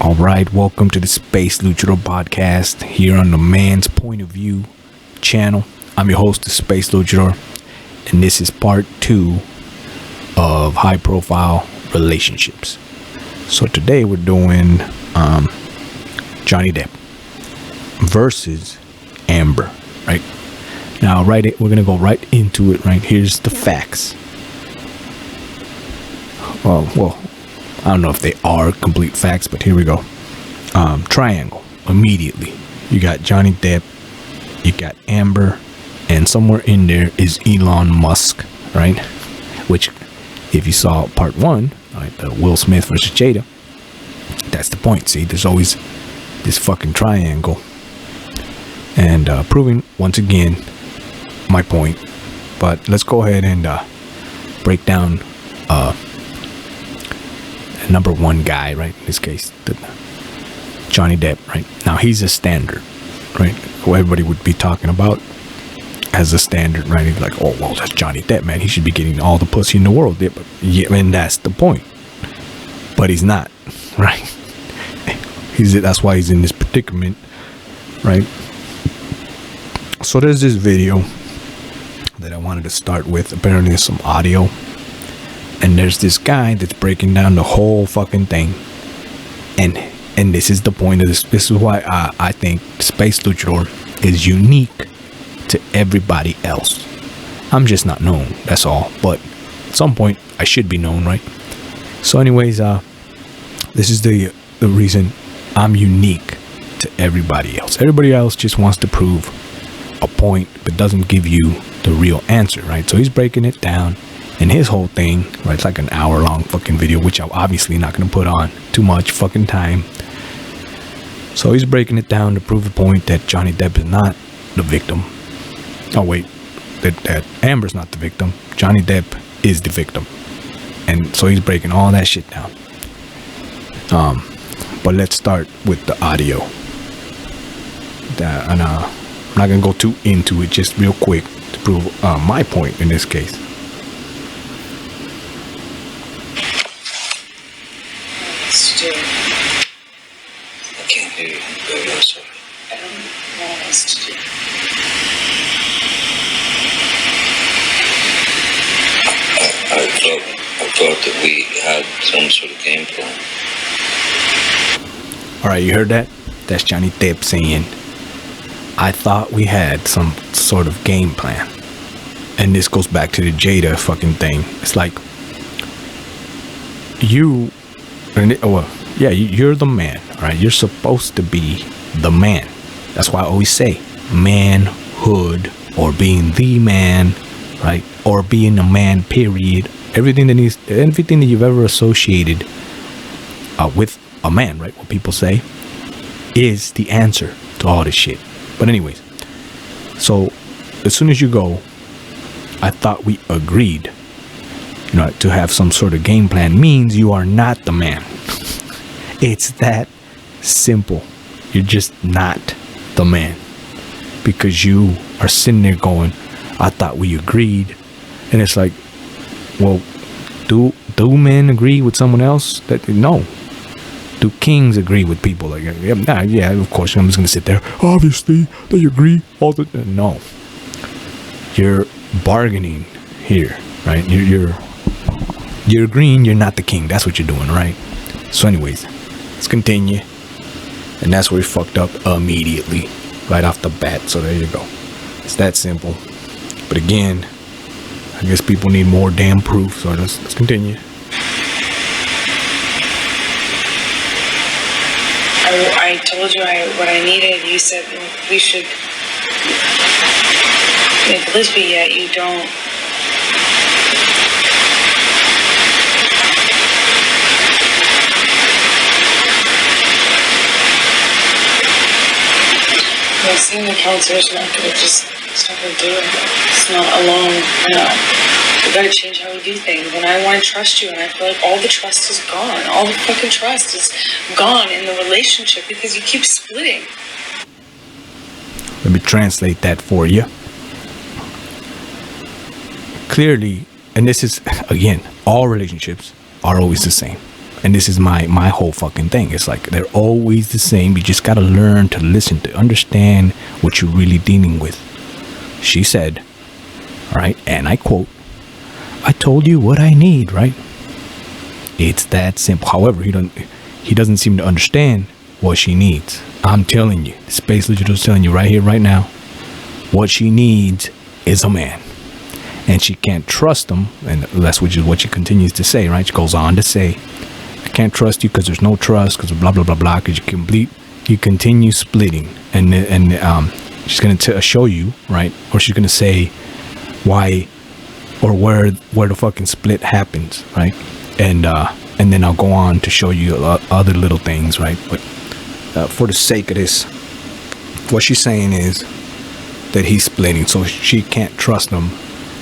All right, welcome to the Space Luchador podcast here on the Man's Point of View channel. I'm your host, the Space Luchador, and this is part 2 of high profile relationships. So today we're doing Johnny Depp versus Amber, right? Now, we're going to go right into it, right? Here's the facts. Well, I don't know if they are complete facts, but here we go. Triangle. Immediately. You got Johnny Depp, you got Amber, and somewhere in there is Elon Musk, right? Which, if you saw part 1, right, the Will Smith versus Jada, that's the point. See, there's always this fucking triangle. And proving, once again, my point. But let's go ahead and break down number one guy, right? In this case, Johnny Depp, right? Now, he's a standard, right? Who everybody would be talking about as a standard, right? He's like, oh, well, that's Johnny Depp, man. He should be getting all the pussy in the world. Yeah, and that's the point. But he's not, right? That's why he's in this predicament, right? So there's this video that I wanted to start with. Apparently there's some audio. And there's this guy that's breaking down the whole fucking thing. And this is the point of this. This is why I think Space Luchador is unique to everybody else. I'm just not known, that's all. But at some point, I should be known, right? So anyways, this is the reason I'm unique to everybody else. Everybody else just wants to prove a point, but doesn't give you the real answer, right? So he's breaking it down. And his whole thing, right, it's like an hour-long fucking video, which I'm obviously not going to put on too much fucking time. So he's breaking it down to prove the point that Johnny Depp is not the victim. Oh, wait, that Amber's not the victim. Johnny Depp is the victim. And so he's breaking all that shit down. But let's start with the audio. And I'm not going to go too into it, just real quick to prove my point in this case. I can't hear you. Baby, I'm sorry. I don't know what else to do. I thought that we had some sort of game plan. Alright, you heard that? That's Johnny Depp saying, I thought we had some sort of game plan. And this goes back to the Jada fucking thing. It's like, you're the man, right? You're supposed to be the man. That's why I always say manhood, or being the man, right? Or being a man, period. Everything that you've ever associated with a man, right? What people say is the answer to all this shit. But anyways, so as soon as you go, I thought we agreed, to have some sort of game plan means you are not the man. It's that simple. You're just not the man. Because you are sitting there going, I thought we agreed. And it's like, well, do men agree with someone else? No. Do kings agree with people? Like, yeah, of course, I'm just going to sit there. Obviously, they agree. No. You're bargaining here, right? You're agreeing you're not the king. That's what you're doing, right? So anyways, let's continue. And that's where we fucked up immediately, right off the bat. So there you go. It's that simple. But again, I guess people need more damn proof. So let's continue. I told you what I needed. You said we should make Liz, but yet you don't. Well, seeing the counselor's not going to it's not going to do it. It's not alone. We got to change how we do things. And I want to trust you, and I feel like all the trust is gone. All the fucking trust is gone in the relationship because you keep splitting. Let me translate that for you. Clearly, and this is, again, all relationships are always the same. And this is my whole fucking thing. It's like they're always the same. You just gotta learn to listen, to understand what you're really dealing with. She said, right, and I quote, "I told you what I need," right? It's that simple. However, he doesn't seem to understand what she needs. I'm telling you, Space Legit is telling you right here, right now, what she needs is a man. And she can't trust him, and that's which is what she continues to say, right? She goes on to say, "I can't trust you because there's no trust, because blah blah blah blah, because you continue splitting." And she's gonna show you, right, or she's gonna say why or where the fucking split happens, right? And then I'll go on to show you other little things, right? But for the sake of this, what she's saying is that he's splitting, so she can't trust him,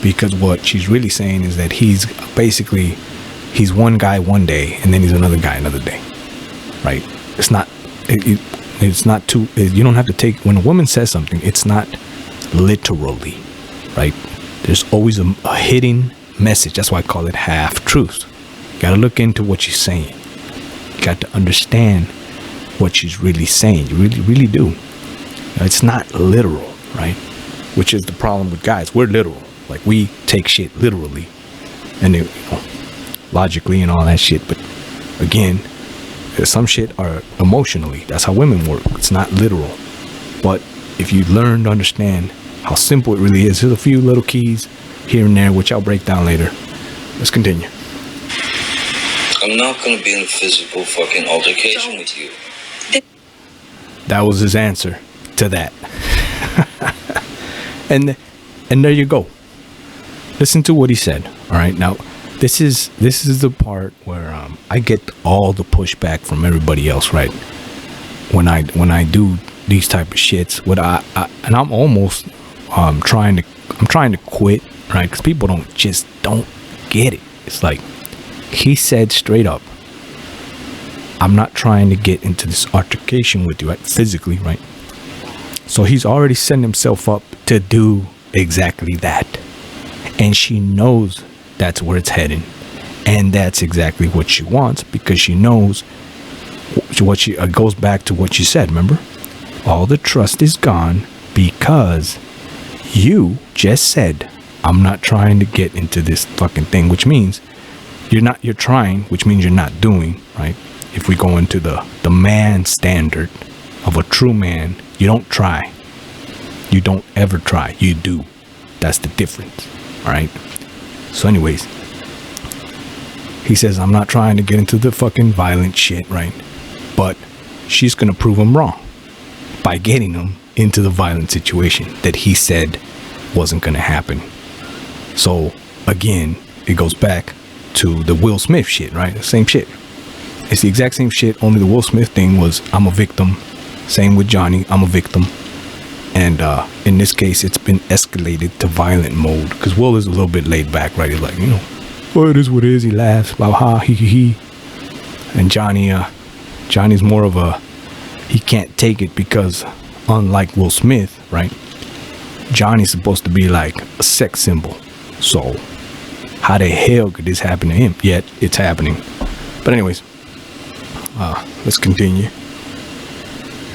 because what she's really saying is that he's one guy one day and then he's another guy another day, right? It's not too, you don't have to take, when a woman says something, it's not literally, right? There's always a hidden message. That's why I call it half truth. You gotta look into what she's saying. You got to understand what she's really saying. You really do. It's not literal, right? Which is the problem with guys. We're literal. Like, we take shit literally and logically and all that shit. But again, some shit are emotionally. That's how women work. It's not literal. But if you learn to understand how simple it really is, there's a few little keys here and there, which I'll break down later. Let's continue. I'm not gonna be in a physical fucking altercation with you. That was his answer to that. and there you go. Listen to what he said. All right, now this is the part where I get all the pushback from everybody else, right? When I do these type of shits, and I'm almost trying to quit, right? Because people don't get it. It's like, he said straight up, "I'm not trying to get into this altercation with you," right? Physically, right? So he's already setting himself up to do exactly that. And she knows that's where it's heading. And that's exactly what she wants, because she knows what she goes back to what she said, remember? All the trust is gone because you just said, "I'm not trying to get into this fucking thing," which means you're trying, which means you're not doing, right? If we go into the man standard of a true man, you don't try. You don't ever try. You do. That's the difference. All right. So anyways, he says, "I'm not trying to get into the fucking violent shit," right? But she's going to prove him wrong by getting him into the violent situation that he said wasn't going to happen. So again, it goes back to the Will Smith shit, right? The same shit. It's the exact same shit. Only the Will Smith thing was, I'm a victim. Same with Johnny. I'm a victim. And in this case, it's been escalated to violent mode, because Will is a little bit laid back, right? He's like, well, it is what it is. He laughs, blah, ha, he. And Johnny's more of a, he can't take it, because unlike Will Smith, right? Johnny's supposed to be like a sex symbol. So how the hell could this happen to him? Yet it's happening. But anyways, let's continue.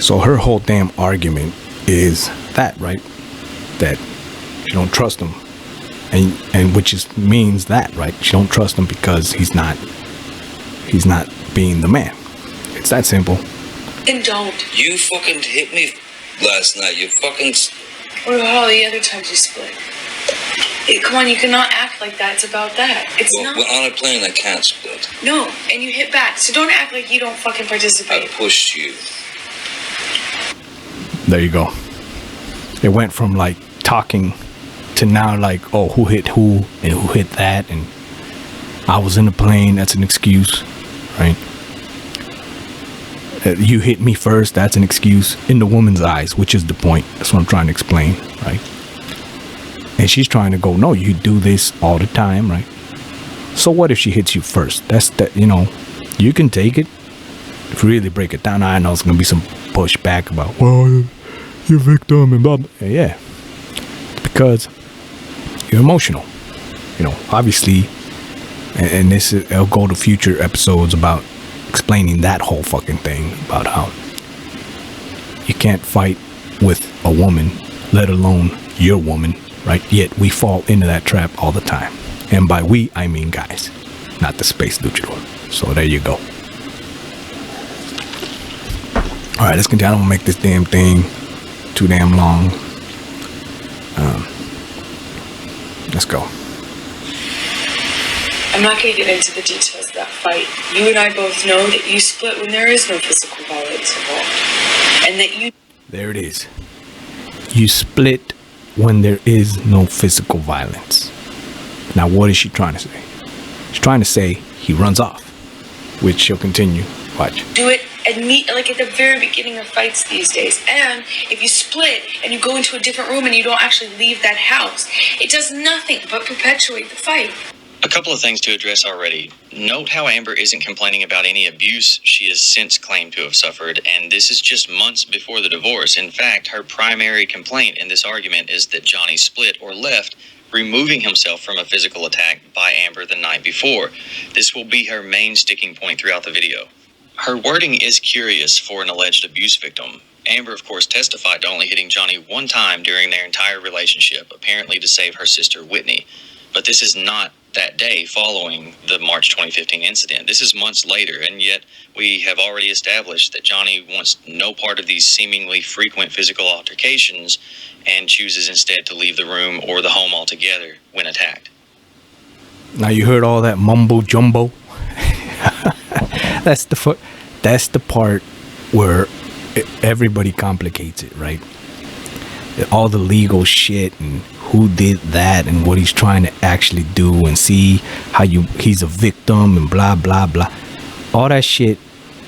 So her whole damn argument is that, right? That she don't trust him, and which means that, right? She don't trust him because he's not being the man. It's that simple. And don't. You fucking hit me last night. You fucking. What about all the other times you split? Come on, you cannot act like that. It's about that. It's not. Well, on a plane, I can't split. No, and you hit back. So don't act like you don't fucking participate. I pushed you. There you go. It went from like talking to now like, oh, who hit who and who hit that, and I was in the plane. That's an excuse, right? You hit me first. That's an excuse in the woman's eyes, which is the point. That's what I'm trying to explain, right? And she's trying to go, no, you do this all the time, right? So what if she hits you first? That's that, you can take it. If you really break it down, I know it's gonna be some pushback about, well, you're a victim and blah, blah. Yeah, because you're emotional, obviously. And this is, I'll go to future episodes about explaining that whole fucking thing about how you can't fight with a woman, let alone your woman, right? Yet we fall into that trap all the time. And by we, I mean guys, not the space luchador. So there you go. All right, let's continue. I don't want to make this damn thing too damn long. Let's go. I'm not going to get into the details of that fight. You and I both know that you split when there is no physical violence involved. And that you... There it is. You split when there is no physical violence. Now, what is she trying to say? She's trying to say he runs off, which she'll continue. Watch. Do it and meet like at the very beginning of fights these days. And if you split and you go into a different room and you don't actually leave that house, it does nothing but perpetuate the fight. A couple of things to address already. Note how Amber isn't complaining about any abuse she has since claimed to have suffered, and this is just months before the divorce. In fact, her primary complaint in this argument is that Johnny split or left, removing himself from a physical attack by Amber the night before. This will be her main sticking point throughout the video. Her wording is curious for an alleged abuse victim. Amber, of course, testified to only hitting Johnny one time during their entire relationship, apparently to save her sister Whitney. But this is not that day following the March 2015 incident. This is months later, and yet we have already established that Johnny wants no part of these seemingly frequent physical altercations and chooses instead to leave the room or the home altogether when attacked. Now you heard all that mumbo jumbo. That's the part where everybody complicates it, right? All the legal shit and who did that and what he's trying to actually do and see how he's a victim and blah blah blah. All that shit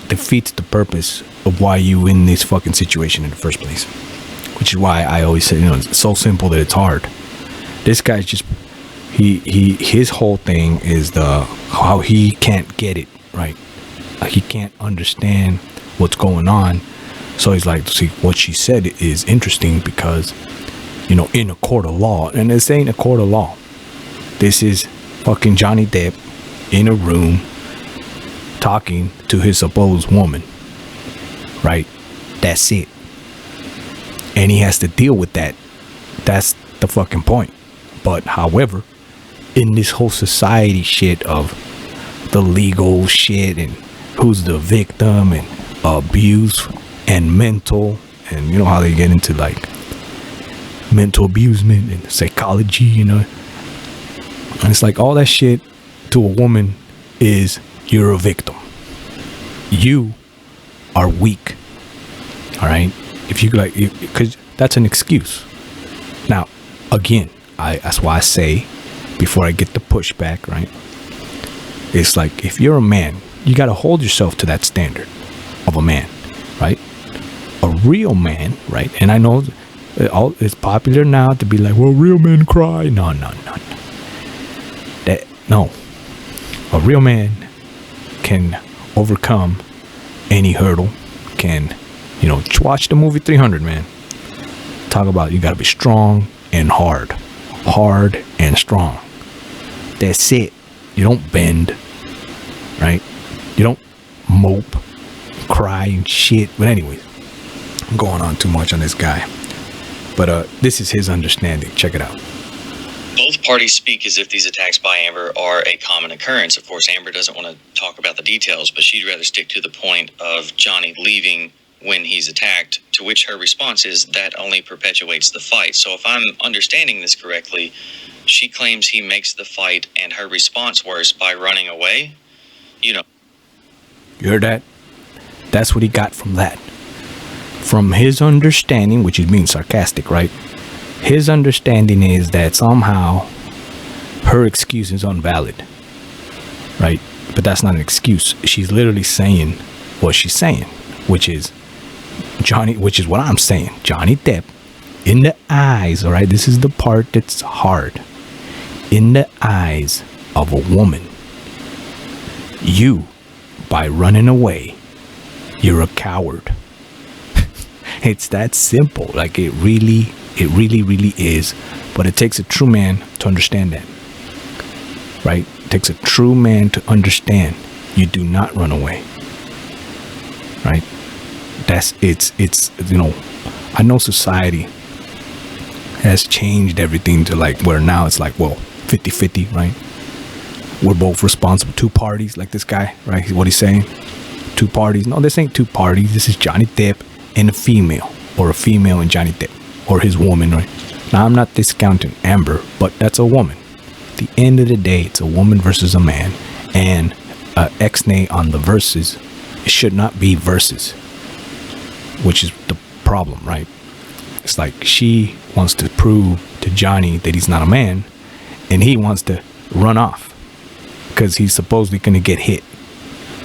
defeats the purpose of why you in this fucking situation in the first place. Which is why I always say, it's so simple that it's hard. This guy's just his whole thing is how he can't get it right. He can't understand what's going on. So he's like, see, what she said is interesting because, in a court of law, and this ain't a court of law. This is fucking Johnny Depp in a room talking to his supposed woman, right? That's it. And he has to deal with that. That's the fucking point. But however, in this whole society shit of the legal shit and who's the victim and abuse and mental, and you know how they get into like mental abusement and psychology, and it's like all that shit to a woman is you're a victim. You are weak. All right. If you like, because that's an excuse. Now, again, that's why I say before I get the pushback, right? It's like if you're a man, you got to hold yourself to that standard of a man, right? A real man, right? And I know it's popular now to be like, well, real men cry. No. No. A real man can overcome any hurdle, can, watch the movie 300, man. Talk about you got to be strong and hard and strong. That's it. You don't bend, right? You don't mope, cry and shit. But anyways, I'm going on too much on this guy. But this is his understanding. Check it out. Both parties speak as if these attacks by Amber are a common occurrence. Of course, Amber doesn't want to talk about the details, but she'd rather stick to the point of Johnny leaving when he's attacked, to which her response is that only perpetuates the fight. So if I'm understanding this correctly, she claims he makes the fight and her response worse by running away. You heard that? That's what he got from that. From his understanding, which is being sarcastic, right? His understanding is that somehow her excuse is invalid, right? But that's not an excuse. She's literally saying what she's saying, which is what I'm saying. Johnny Depp, in the eyes, all right? This is the part that's hard. In the eyes of a woman, you, by running away, you're a coward. It's that simple. Like it really is. But it takes a true man to understand that. Right? It takes a true man to understand you do not run away. right? It's you know, I know society has changed everything to like where now it's like, well, 50-50, right? We're both responsible. Two parties, like this guy, right? What he's saying, two parties. No, this ain't two parties. This is Johnny Depp and a female, or a female and Johnny Depp, or his woman, right? Now, I'm not discounting Amber, but that's a woman. At the end of the day, it's a woman versus a man, and X-nay on the verses. It should not be verses, which is the problem, right? It's like she wants to prove to Johnny that he's not a man, and he wants to run off because he's supposedly going to get hit.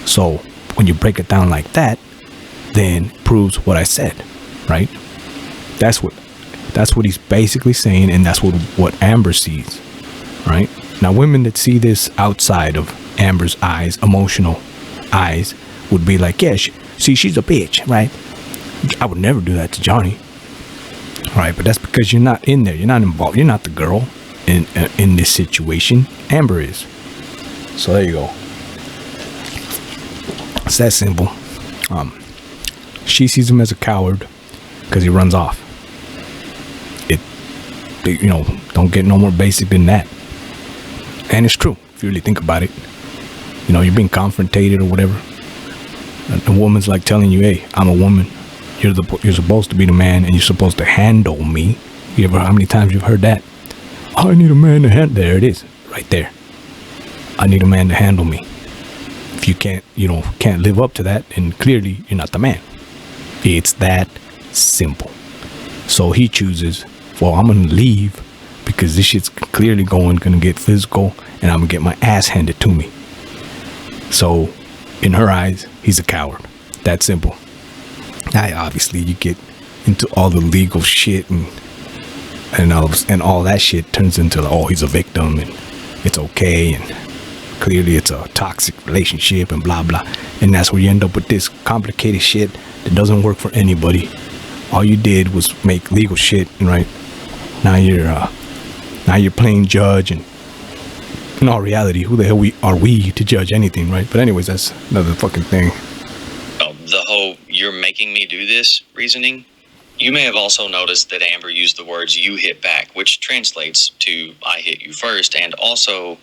So when you break it down like that, then proves what I said, right? That's what he's basically saying, and that's what Amber sees, right? Now, women that see this outside of Amber's eyes, emotional eyes, would be like, yeah, she's a bitch, right? I would never do that to Johnny, right? But that's because you're not in there. You're not involved. You're not the girl in this situation. Amber is. So there you go. It's that simple. She sees him as a coward because he runs off. You know, don't get no more basic than that. And it's true if you really think about it. You know, you're being confronted or whatever. A woman's like telling you, hey, I'm a woman. You're supposed to be the man, and you're supposed to handle me. How many times you've heard that? I need a man to handle. There it is, right there. I need a man to handle me. If you can't live up to that, then clearly you're not the man. It's that simple. So he chooses, well, I'm gonna leave because this shit's clearly gonna get physical, and I'm gonna get my ass handed to me. So in her eyes, he's a coward. That simple. Now, obviously, you get into all the legal shit and all that shit turns into, oh, he's a victim and it's okay, and clearly it's a toxic relationship and blah blah, and that's where you end up with this complicated shit that doesn't work for anybody. All you did was make legal shit, right? Now you're playing judge, and in all reality, who the hell are we to judge anything, right? But anyways, that's another fucking thing. The whole "you're making me do this" reasoning. You may have also noticed that Amber used the words "you hit back," which translates to "I hit you first," and also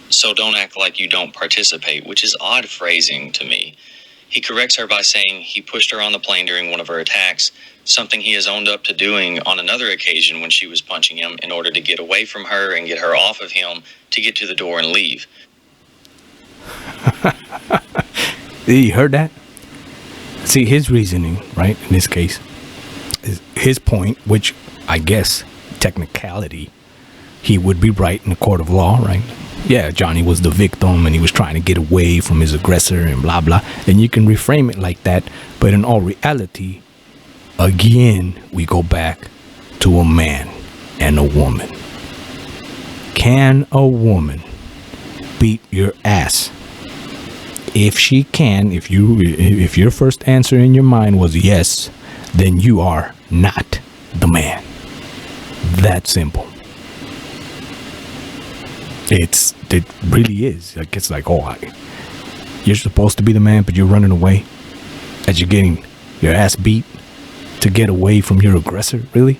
"so don't act like you don't participate," which is odd phrasing to me. He corrects her by saying he pushed her on the plane during one of her attacks, something he has owned up to doing on another occasion when she was punching him in order to get away from her and get her off of him to get to the door and leave. You heard that? See, his reasoning, right, in this case, is his point, which I guess, technicality, he would be right in the court of law, right? Yeah, Johnny was the victim and he was trying to get away from his aggressor and blah, blah. And you can reframe it like that. But in all reality, again, we go back to a man and a woman. Can a woman beat your ass? If she can, if your first answer in your mind was yes, then you are not the man. That simple. It really is. Like, it's like, you're supposed to be the man, but you're running away as you're getting your ass beat to get away from your aggressor. Really?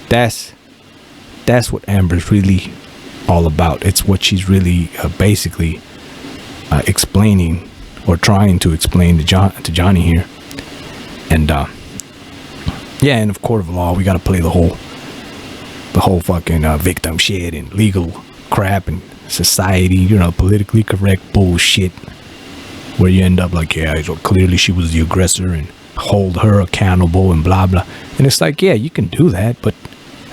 That's what Amber's really all about. It's what she's really basically explaining, or trying to explain to Johnny here. And yeah, and of court of law, we got to play the whole fucking victim shit and legal crap and society, politically correct bullshit, where you end up like, yeah, so clearly she was the aggressor and hold her accountable and blah blah. And it's like, yeah, you can do that, but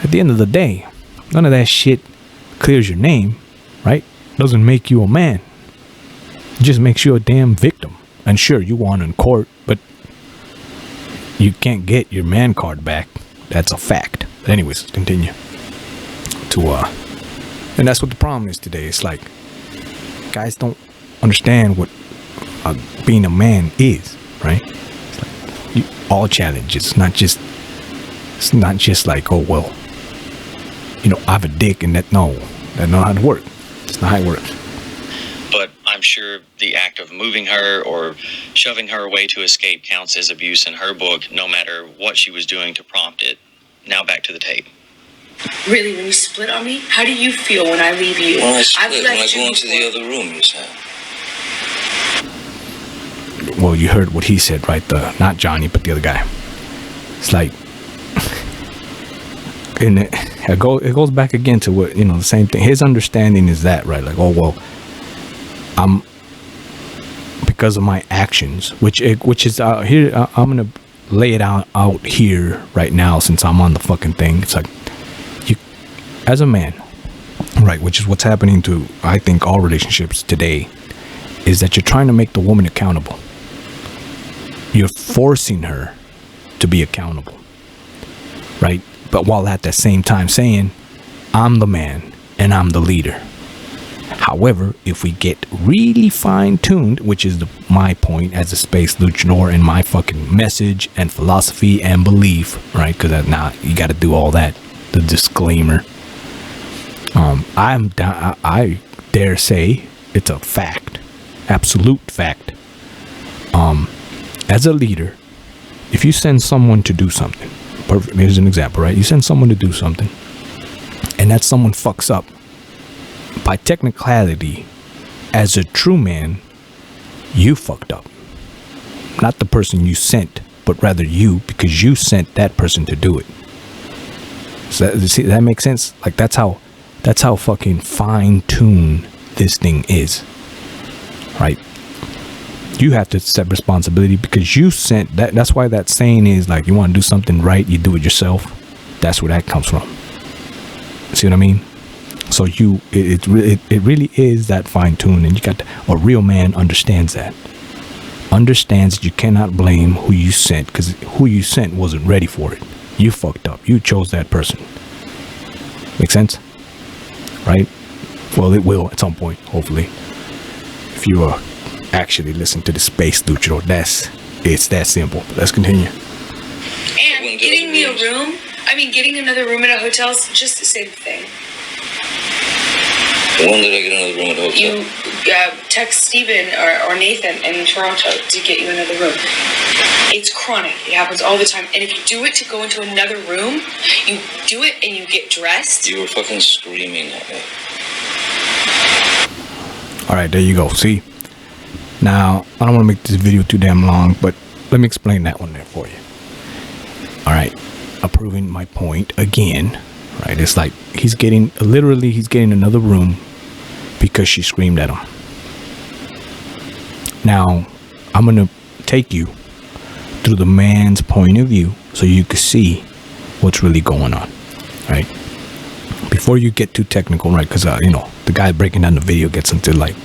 at the end of the day, none of that shit clears your name, right? Doesn't make you a man. It just makes you a damn victim. And sure, you won in court, but you can't get your man card back. That's a fact. But anyways, let's continue. And that's what the problem is today. It's like, guys don't understand what being a man is, right? It's like all challenges. It's not just like, oh well, I have a dick and that's not how it works. It's not how it works. But I'm sure the act of moving her or shoving her away to escape counts as abuse in her book, no matter what she was doing to prompt it. Now back to the tape. Really, when you split on me, how do you feel when I leave you? When I split, I've when I left go you into the before. other room, you said. Well, you heard what he said, right? Not Johnny, but the other guy. It's like, and it goes back again to what, you know, the same thing. His understanding is that, right? Like, oh, well, because of my actions, which is here. I'm gonna lay it out here right now since I'm on the fucking thing. It's like, you, as a man, right? Which is what's happening to, I think, all relationships today, is that you're trying to make the woman accountable. You're forcing her to be accountable, right? But while at the same time saying, I'm the man and I'm the leader. However, if we get really fine-tuned, which is my point as a space luchador and my fucking message and philosophy and belief, right? Because now you got to do all that, the disclaimer. I dare say it's a fact, absolute fact. As a leader, if you send someone to do something, perfect, here's an example, right? You send someone to do something, and that someone fucks up. By technicality, as a true man, you fucked up. Not the person you sent, but rather you, because you sent that person to do it. So that makes sense? Like, that's how fucking fine-tuned this thing is, right? You have to accept responsibility because you sent that. That's why that saying is like, you want to do something right, you do it yourself. That's where that comes from. See what I mean? So it really is that fine-tuned, and you got a real man understands that. Understands that you cannot blame who you sent, because who you sent wasn't ready for it. You fucked up. You chose that person. Make sense? Right? Well, it will at some point, hopefully. If you actually listen to the space luchador, it's that simple. Let's continue. And getting me a room, getting another room at a hotel is just the same thing. When did I get another room at a hotel? You text Steven or Nathan in Toronto to get you another room. It's chronic. It happens all the time. And if you do it to go into another room, you do it and you get dressed. You were fucking screaming at me. All right, there you go. See? Now, I don't want to make this video too damn long, but let me explain that one there for you. All right. Approving my point again. Right? It's like he's getting another room because she screamed at him. Now, I'm going to take you through the man's point of view so you can see what's really going on. Right? Before you get too technical, right? Because, the guy breaking down the video gets into like,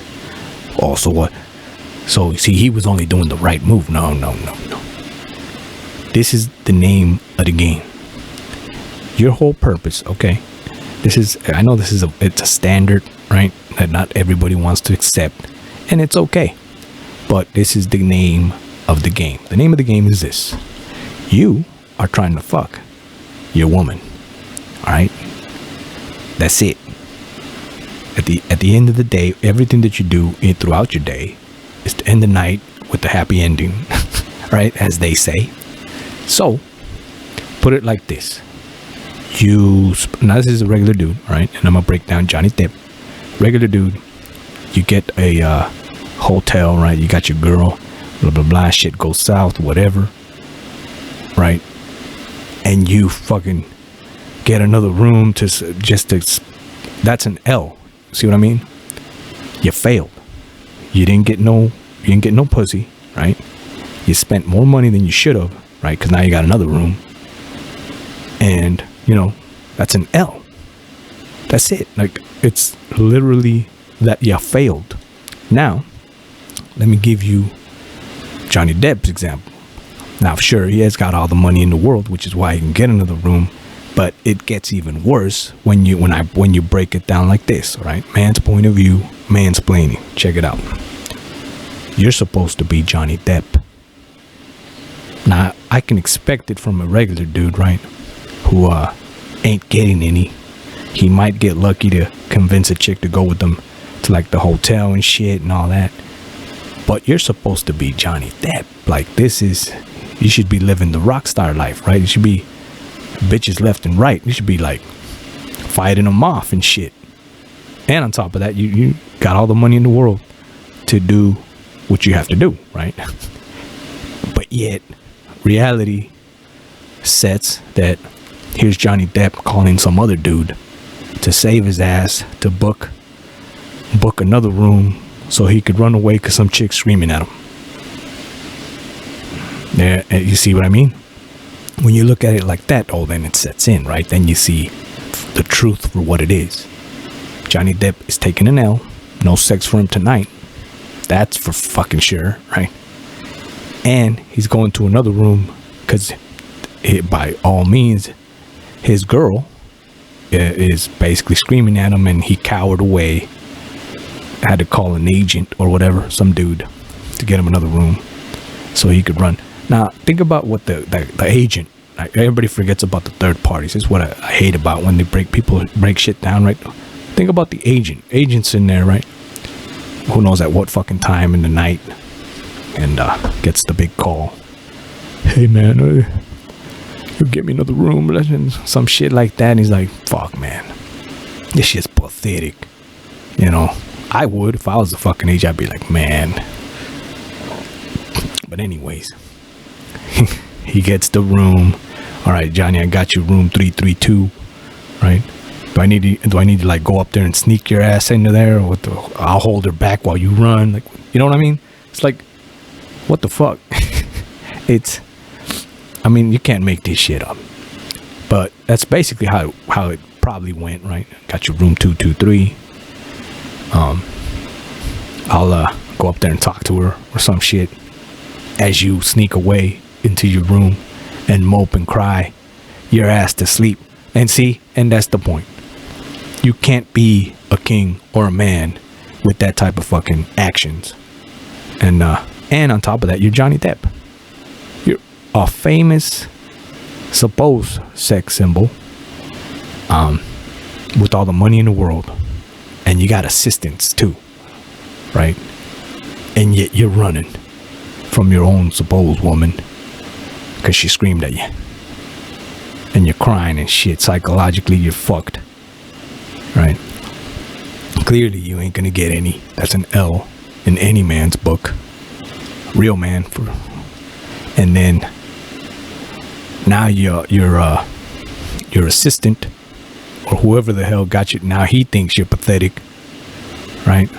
oh, so what? So, see, he was only doing the right move. No. This is the name of the game. Your whole purpose, okay? I know it's a standard, right? That not everybody wants to accept, and it's okay. But this is the name of the game. The name of the game is this. You are trying to fuck your woman. All right? That's it. At the end of the day, everything that you do throughout your day is to end the night with the happy ending, right? As they say. So, put it like this. Now this is a regular dude, right? And I'm gonna break down Johnny Depp. Regular dude, you get a hotel, right? You got your girl, blah blah blah, shit goes south, whatever, right? And you fucking get another room that's an L. See what I mean? You failed. You didn't get no pussy, right? You spent more money than you should have, right? Because now you got another room, and that's an L. That's it. Like, it's literally that you failed. Now, let me give you Johnny Depp's example. Now, sure, he has got all the money in the world, which is why he can get another room. But it gets even worse when you break it down like this, all right? Man's point of view, mansplaining. Check it out. You're supposed to be Johnny Depp. Now, I can expect it from a regular dude, right? Who ain't getting any. He might get lucky to convince a chick to go with them to to like the hotel and shit and all that. But you're supposed to be Johnny Depp. Like, you should be living the rock star life, right? You should be bitches left and right. You should be like fighting them off and shit. And on top of that, you got all the money in the world to do what you have to do, right? But yet, reality sets that here's Johnny Depp calling some other dude to save his ass, to book another room so he could run away because some chick's screaming at him. There, you see what I mean? When you look at it like that, oh, then it sets in, right? Then you see the truth for what it is. Johnny Depp is taking an L. No sex for him tonight. That's for fucking sure, right? And he's going to another room because, by all means, his girl is basically screaming at him, and he cowered away. Had to call an agent or whatever, some dude, to get him another room so he could run. Now, think about what the agent, like, everybody forgets about the third parties. This is what I hate about when people break shit down, right? Think about the agent. Agent's in there, right? Who knows at what fucking time in the night, and gets the big call. Hey, man, you get me another room, and some shit like that. And he's like, fuck, man, this shit's pathetic. You know, I would, if I was the fucking agent, I'd be like, man. But anyways, he gets the room. All right, Johnny, I got you room 332, right? Do I need to like go up there and sneak your ass into there, or I'll hold her back while you run? Like, you know what I mean? It's like, what the fuck? I mean, you can't make this shit up. But that's basically how it probably went, right? Got your room 223. I'll go up there and talk to her or some shit as you sneak away into your room and mope and cry your ass to sleep. And see, and that's the point. You can't be a king or a man with that type of fucking actions. And on top of that, you're Johnny Depp. You're a famous, supposed sex symbol, with all the money in the world, and you got assistants too, right? And yet you're running from your own supposed woman because she screamed at you, and you're crying and shit. Psychologically, you're fucked, right? Clearly, you ain't gonna get any. That's an L in any man's book. Real man. And then now your assistant or whoever the hell got you, now he thinks you're pathetic, right?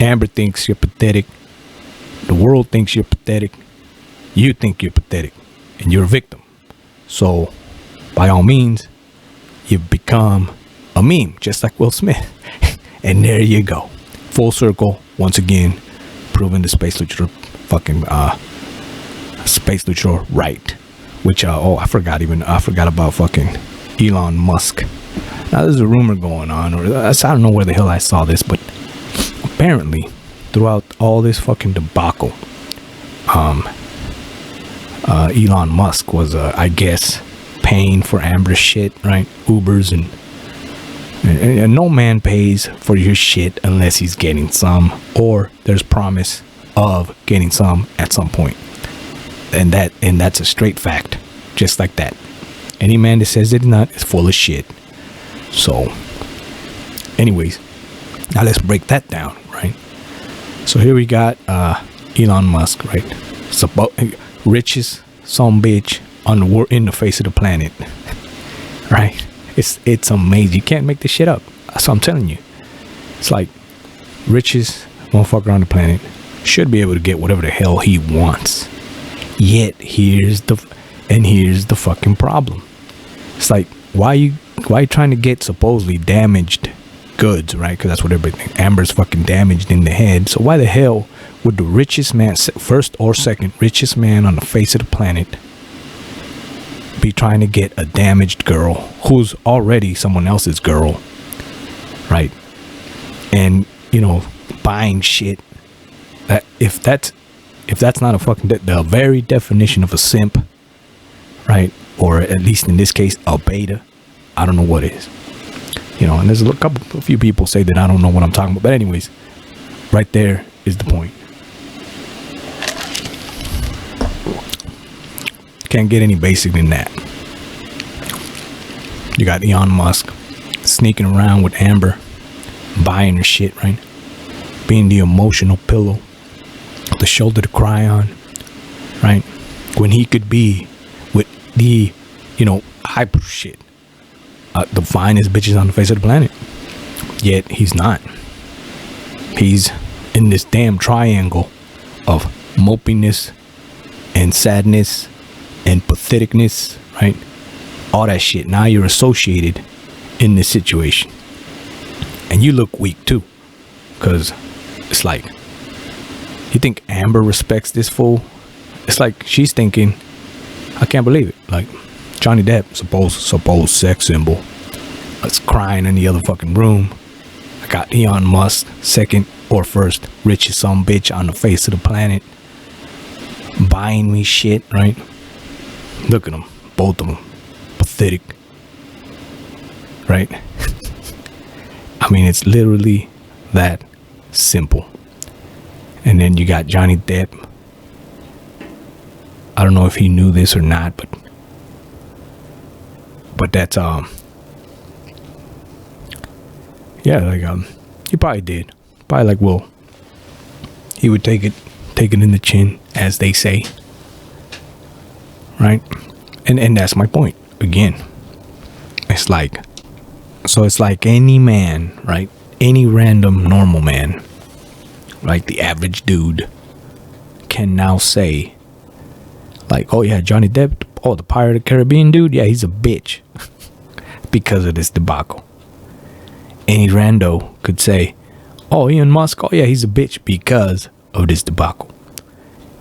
Amber thinks you're pathetic. The world thinks you're pathetic. You think you're pathetic, and you're a victim. So, by all means, you've become a meme, just like Will Smith. And there you go. Full circle, once again, proving the space luchador right. Which, I forgot about fucking Elon Musk. Now, there's a rumor going on, or I don't know where the hell I saw this, but apparently, throughout all this fucking debacle, Elon Musk was, I guess, paying for Amber's shit, right? Ubers and no man pays for your shit unless he's getting some, or there's promise of getting some at some point. And that's a straight fact, just like that. Any man that says it's not is full of shit. So, anyways, now let's break that down, right? So here we got Elon Musk, right? Richest some bitch in the face of the planet, right? It's amazing. You can't make this shit up. That's what I'm telling you. It's like richest motherfucker on the planet should be able to get whatever the hell he wants. Yet here's the fucking problem. It's like, why you trying to get supposedly damaged goods, right? Because that's what everybody thinks. Amber's fucking damaged in the head. So why the hell would the richest man, first or second richest man on the face of the planet, be trying to get a damaged girl who's already someone else's girl, right? And, you know, buying shit. That if that's not a fucking the very definition of a simp, right? Or at least in this case, a beta. I don't know what is. You know, and there's a few people say that I don't know what I'm talking about. But anyways, right there is the point. Can't get any basic than that. You got Elon Musk sneaking around with Amber, buying her shit, right? Being the emotional pillow, the shoulder to cry on, right? When he could be with the, you know, hyper shit, the finest bitches on the face of the planet. Yet he's not. He's in this damn triangle of mopiness and sadness and patheticness, right? All that shit. Now you're associated in this situation. And you look weak too. Because it's like, you think Amber respects this fool? It's like she's thinking, I can't believe it. Like, Johnny Depp, supposed sex symbol, was crying in the other fucking room. I got Elon Musk, second or first richest some bitch on the face of the planet, buying me shit, right? Look at them, both of them, pathetic, right? I mean, it's literally that simple. And then you got Johnny Depp. I don't know if he knew this or not, but that's yeah, like he probably did. Probably like, well, he would take it in the chin, as they say, right? And that's my point. Again, it's like, so it's like any man, right? Any random normal man, right? The average dude can now say, like, oh yeah, Johnny Depp, oh, the Pirate of the Caribbean dude, yeah, he's a bitch because of this debacle. Any rando could say, oh, Elon Musk, oh yeah, he's a bitch because of this debacle.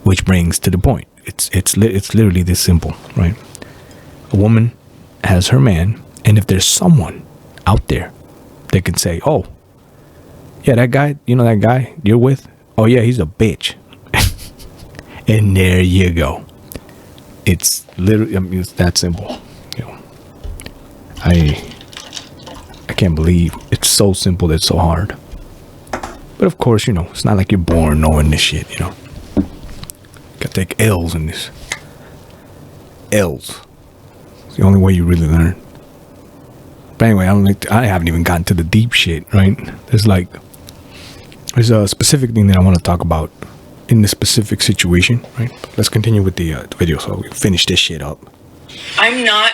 Which brings to the point. It's literally this simple, right? A woman has her man, and if there's someone out there that can say, oh, yeah, that guy, you know that guy you're with, oh yeah, he's a bitch. And there you go. It's literally, I mean, it's that simple. You know, I can't believe it's so simple that's so hard. But of course, you know, it's not like you're born knowing this shit, you know. Gotta take L's in this. L's. It's the only way you really learn. But anyway, I haven't even gotten to the deep shit, right? There's a specific thing that I want to talk about in this specific situation, right? Let's continue with the video so we finish this shit up. I'm not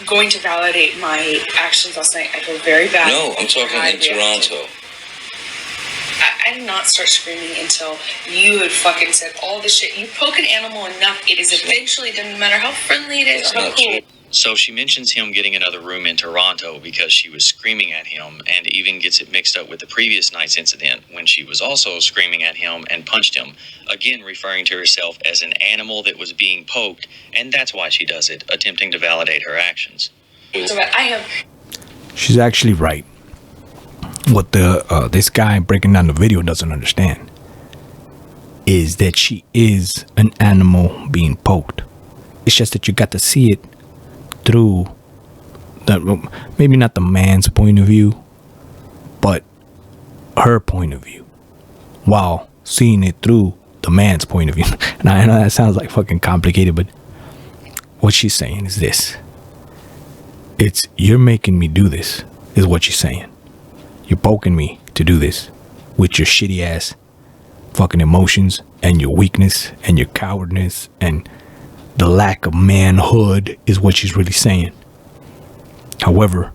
going to validate my actions last night. I feel very bad. No, I'm talking in Toronto. I did not start screaming until you had fucking said all this shit. You poke an animal enough, it is eventually, doesn't matter how friendly it is or how cool. So she mentions him getting another room in Toronto because she was screaming at him, and even gets it mixed up with the previous night's incident when she was also screaming at him and punched him, again referring to herself as an animal that was being poked, and that's why she does it, attempting to validate her actions. So I have... She's actually right. What this guy breaking down the video doesn't understand is that she is an animal being poked. It's just that you got to see it through maybe not the man's point of view, but her point of view, while seeing it through the man's point of view. And I know that sounds like fucking complicated, but what she's saying is this. It's, you're making me do this, is what she's saying. You're poking me to do this with your shitty ass fucking emotions and your weakness and your cowardness and the lack of manhood is what she's really saying. However,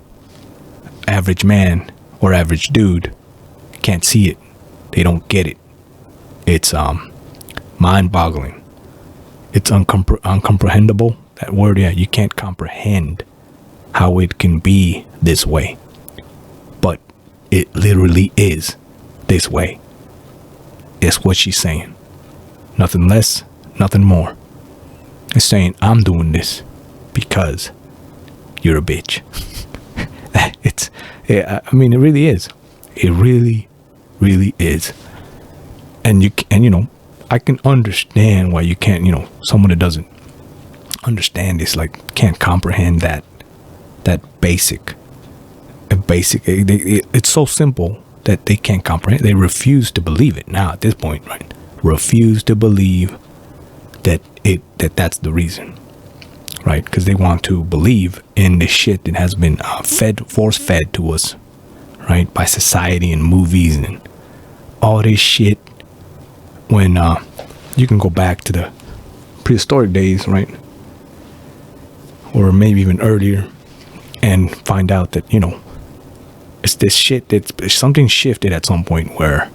average man or average dude can't see it. They don't get it. It's mind-boggling. It's uncomprehendable. That word, yeah, you can't comprehend how it can be this way. But it literally is this way. It's what she's saying. Nothing less, nothing more. It's saying, I'm doing this because you're a bitch. I mean, it really is. It really, really is. And you know, I can understand why you can't, you know, someone that doesn't understand this, like, can't comprehend that basic basically, it's so simple that they can't comprehend. They refuse to believe it now at this point, right? Refuse to believe that that's the reason, right? Because they want to believe in the shit that has been force fed to us, right, by society and movies and all this shit. When you can go back to the prehistoric days, right, or maybe even earlier, and find out that, you know, it's this shit that something shifted at some point where,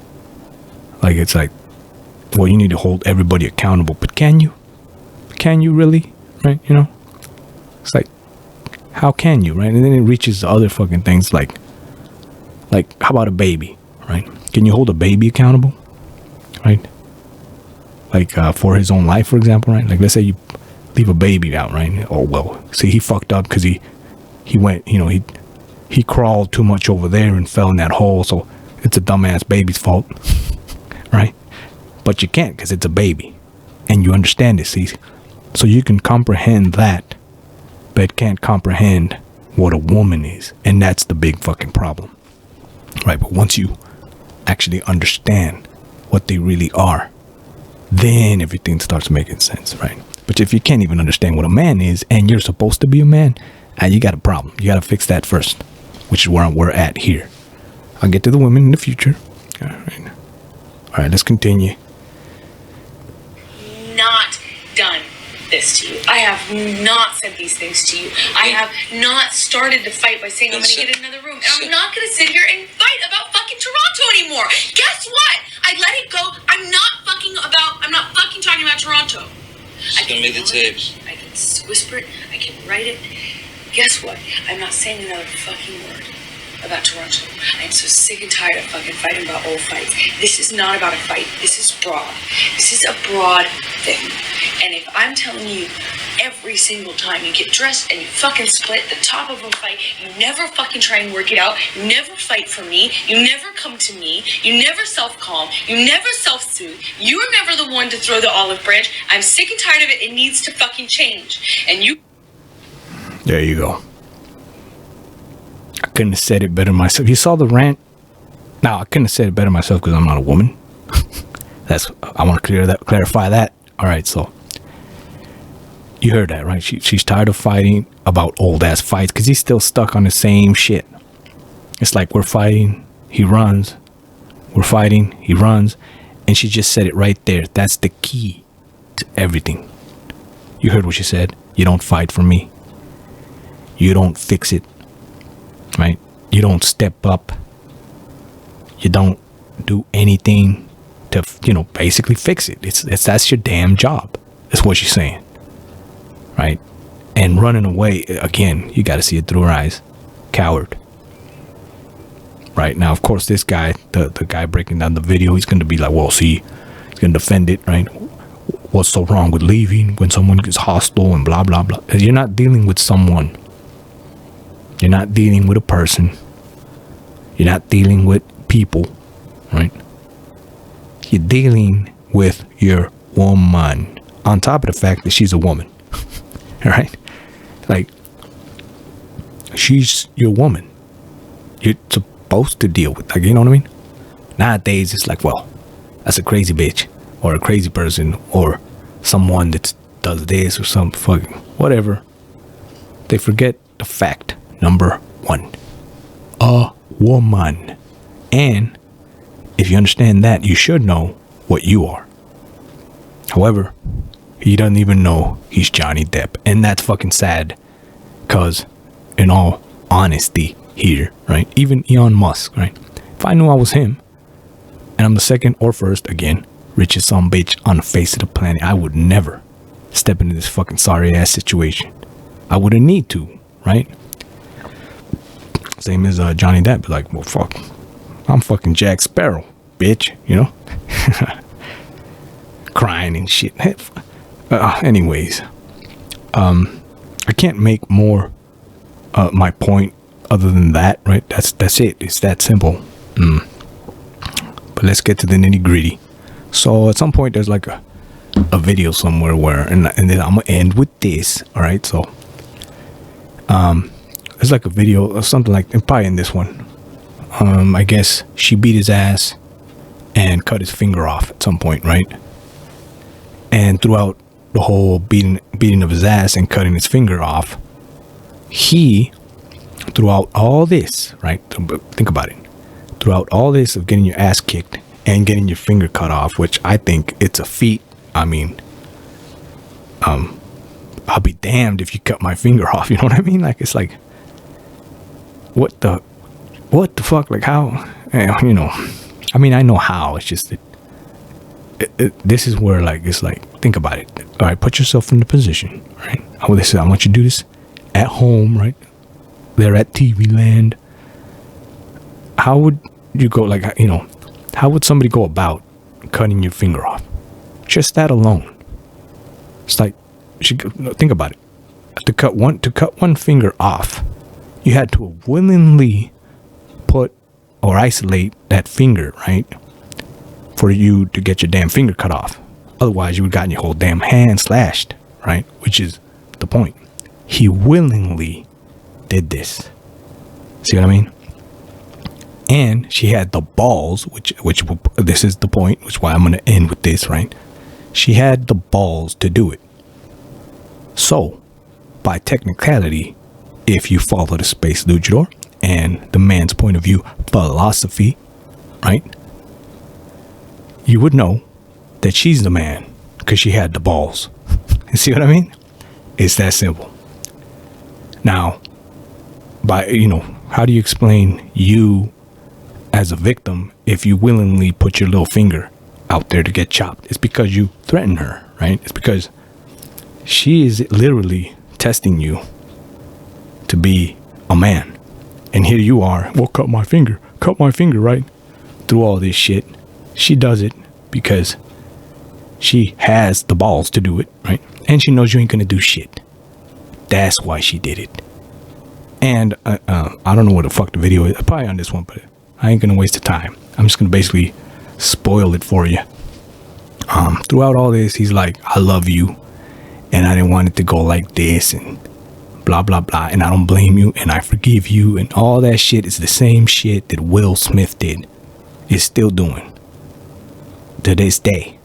like, it's like, well, you need to hold everybody accountable, but can you really, right? You know, it's like, how can you, right? And then it reaches to other fucking things like how about a baby, right? Can you hold a baby accountable, right? Like for his own life, for example, right? Like, let's say you leave a baby out, right? Oh, well, see, he fucked up because he went, you know, he crawled too much over there and fell in that hole, so it's a dumbass baby's fault, right? But you can't, because it's a baby, and you understand it, see? So you can comprehend that, but can't comprehend what a woman is, and that's the big fucking problem, right? But once you actually understand what they really are, then everything starts making sense, right? But if you can't even understand what a man is, and you're supposed to be a man, you got a problem. You got to fix that first, which is where we're at here. I'll get to the women in the future. All right, let's continue. Not done this to you. I have not said these things to you. I have not started the fight by saying I'm going to get another room. And I'm not going to sit here and fight about fucking Toronto anymore. Guess what? I let it go. I'm not fucking talking about Toronto. Send me the tapes. I can whisper it. I can write it. Guess what? I'm not saying another fucking word about Toronto. I'm so sick and tired of fucking fighting about old fights. This is not about a fight. This is broad. This is a broad thing. And if I'm telling you every single time you get dressed and you fucking split the top of a fight, you never fucking try and work it out. You never fight for me. You never come to me. You never self-calm. You never self-soothe. You're never the one to throw the olive branch. I'm sick and tired of it. It needs to fucking change. And you... There you go. I couldn't have said it better myself. You saw the rant? No, I couldn't have said it better myself because I'm not a woman. I want to clarify that. All right, so you heard that, right? She's tired of fighting about old ass fights because he's still stuck on the same shit. It's like we're fighting, he runs. We're fighting, he runs, and she just said it right there. That's the key to everything. You heard what she said. You don't fight for me. You don't fix it, right? You don't step up. You don't do anything to, you know, basically fix it. That's your damn job. That's what she's saying, right? And running away, again, you got to see it through her eyes. Coward. Right? Now, of course, this guy, the guy breaking down the video, he's going to be like, well, see, he's going to defend it, right? What's so wrong with leaving when someone is hostile and blah, blah, blah. You're not dealing with someone. You're not dealing with a person. You're not dealing with people, right? You're dealing with your woman. On top of the fact that she's a woman, all right? Like, she's your woman. You're supposed to deal with, like, you know what I mean? Nowadays, it's like, well, that's a crazy bitch or a crazy person or someone that does this or some fucking whatever. They forget the fact. Number one, a woman. And if you understand that, you should know what you are. However, he doesn't even know he's Johnny Depp. And that's fucking sad. Because, in all honesty here, right? Even Elon Musk, right? If I knew I was him, and I'm the second or first, again, richest son bitch on the face of the planet, I would never step into this fucking sorry ass situation. I wouldn't need to, right? Same as Johnny Depp. Like, well, fuck, I'm fucking Jack Sparrow, bitch, you know? Crying and shit. Anyways, I can't make more my point other than that, right? That's it. It's that simple. But let's get to the nitty gritty. So at some point there's like a video somewhere where, and then I'm gonna end with this. All right, so there's like a video or something like, and probably in this one. I guess she beat his ass and cut his finger off at some point, right? And throughout the whole beating of his ass and cutting his finger off, he, throughout all this, right? Think about it. Throughout all this of getting your ass kicked and getting your finger cut off, which I think it's a feat. I mean, I'll be damned if you cut my finger off. You know what I mean? Like, it's like, what the fuck? Like, how? You know, I mean, I know how. It's just that this is where, like, it's like, think about it. All right, put yourself in the position, right? I want you to do this at home, right? They're at TV land. How would you go, like, you know, how would somebody go about cutting your finger off? Just that alone. It's like, think about it. To cut one finger off, you had to willingly put or isolate that finger, right? For you to get your damn finger cut off. Otherwise, you would have gotten your whole damn hand slashed, right? Which is the point. He willingly did this. See what I mean? And she had the balls, which this is the point, which is why I'm going to end with this, right? She had the balls to do it. So, by technicality, if you follow the space luchador and the man's point of view philosophy, right? You would know that she's the man because she had the balls. You see what I mean? It's that simple. Now, how do you explain you as a victim if you willingly put your little finger out there to get chopped? It's because you threaten her, right? It's because she is literally testing you to be a man. And here you are, well, cut my finger, right? Through all this shit. She does it because she has the balls to do it, right? And she knows you ain't gonna do shit. That's why she did it. And I don't know what the fuck the video is. Probably on this one, but I ain't gonna waste the time. I'm just gonna basically spoil it for you. Throughout all this, he's like, I love you, and I didn't want it to go like this, and blah blah blah, and I don't blame you, and I forgive you, and all that shit is the same shit that Will Smith did, is still doing to this day.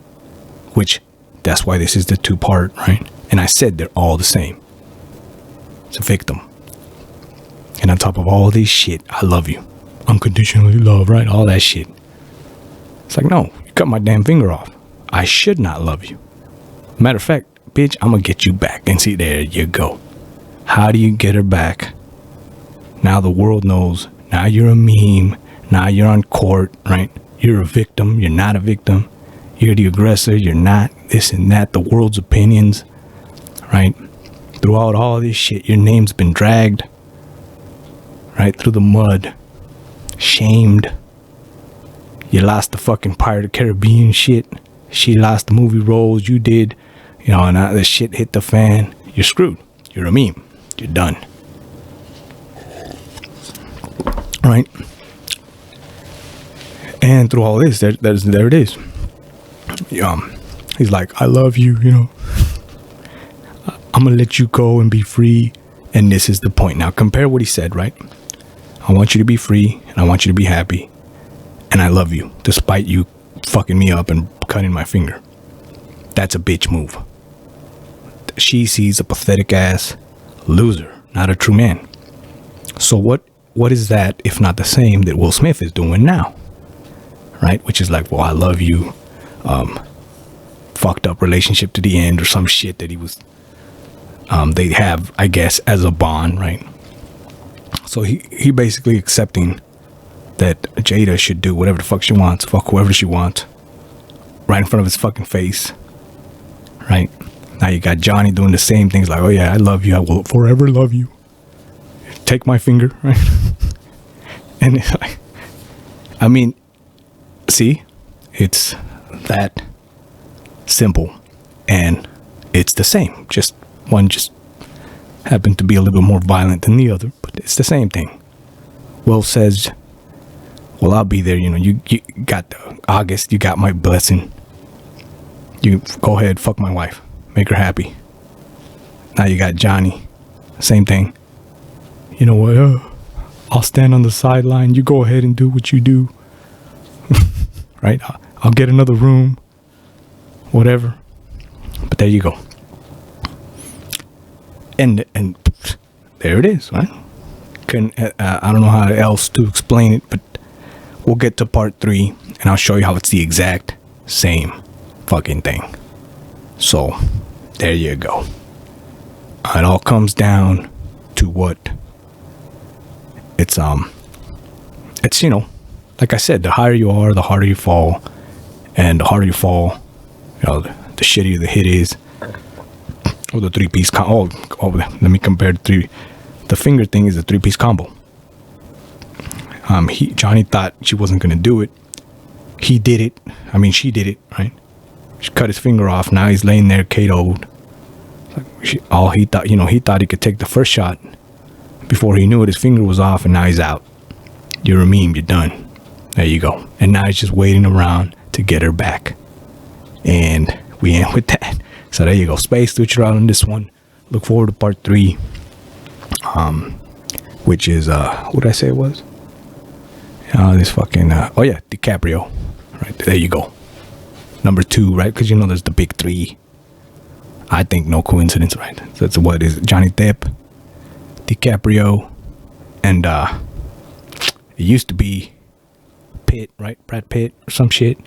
Which, that's why this is the 2-part, right? And I said they're all the same. It's a victim. And on top of all this shit, I love you. Unconditionally love, right? All that shit. It's like, no, you cut my damn finger off. I should not love you. Matter of fact, bitch, I'm gonna get you back. And see, there you go. How do you get her back? Now the world knows. Now you're a meme. Now you're on court, right? You're a victim. You're not a victim. You're the aggressor. You're not this and that. The world's opinions, right? Throughout all this shit, your name's been dragged right through the mud, shamed. You lost the fucking Pirate of the Caribbean shit. She lost the movie roles. You did, and now the shit hit the fan. You're screwed. You're a meme. You're done. Right? And through all this, there it is. He's like, I love you, I'm gonna let you go and be free. And this is the point. Now compare what he said, right? I want you to be free and I want you to be happy. And I love you, despite you fucking me up and cutting my finger. That's a bitch move. She sees a pathetic ass loser, not a true man. So what is that if not the same that Will Smith is doing now? Right? Which is like, well, I love you. Fucked up relationship to the end or some shit that he was they have, I guess, as a bond, right? So he basically accepting that Jada should do whatever the fuck she wants, fuck whoever she wants, right in front of his fucking face, right? Now you got Johnny doing the same things, like, oh yeah, I love you, I will forever love you. Take my finger, right? And it's like, I mean, see, it's that simple, and it's the same. Just one just happened to be a little bit more violent than the other, but it's the same thing. Will says, well, I'll be there. You got the August, you got my blessing. You go ahead, fuck my wife, make her happy. Now you got Johnny, same thing. you know what, I'll stand on the sideline, you go ahead and do what you do. Right? I'll get another room, whatever. But there you go. And there it is, right? I don't know how else to explain it, but we'll get to part 3 and I'll show you how it's the exact same fucking thing. So there you go. It all comes down to what it's you know, like I said, the higher you are, the harder you fall, and the harder you fall, you know, the shittier the hit is. Or the 3-piece let me compare the finger thing is a 3-piece combo. Johnny thought she wasn't gonna do it. He did it. I mean, she did it, right? She cut his finger off. Now he's laying there KO'd. He thought, you know, he thought he could take the first shot. Before he knew it, his finger was off, and now he's out. You're a meme. You're done. There you go. And now he's just waiting around to get her back. And we end with that. So there you go. Space Luchador out on this one. Look forward to part 3. Which is what did I say it was? This fucking oh yeah, DiCaprio. Right there you go. Number 2, right? Because you know there's the big 3. I think no coincidence, right? So that's what is it? Johnny Depp, DiCaprio, and it used to be Pitt, right? Brad Pitt or some shit.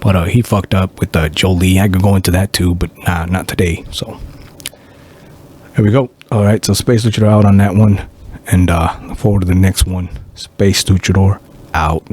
But he fucked up with Jolie. I could go into that too, but nah, not today. So here we go. All right, so Space Luchador out on that one, and look forward to the next one. Space Luchador out.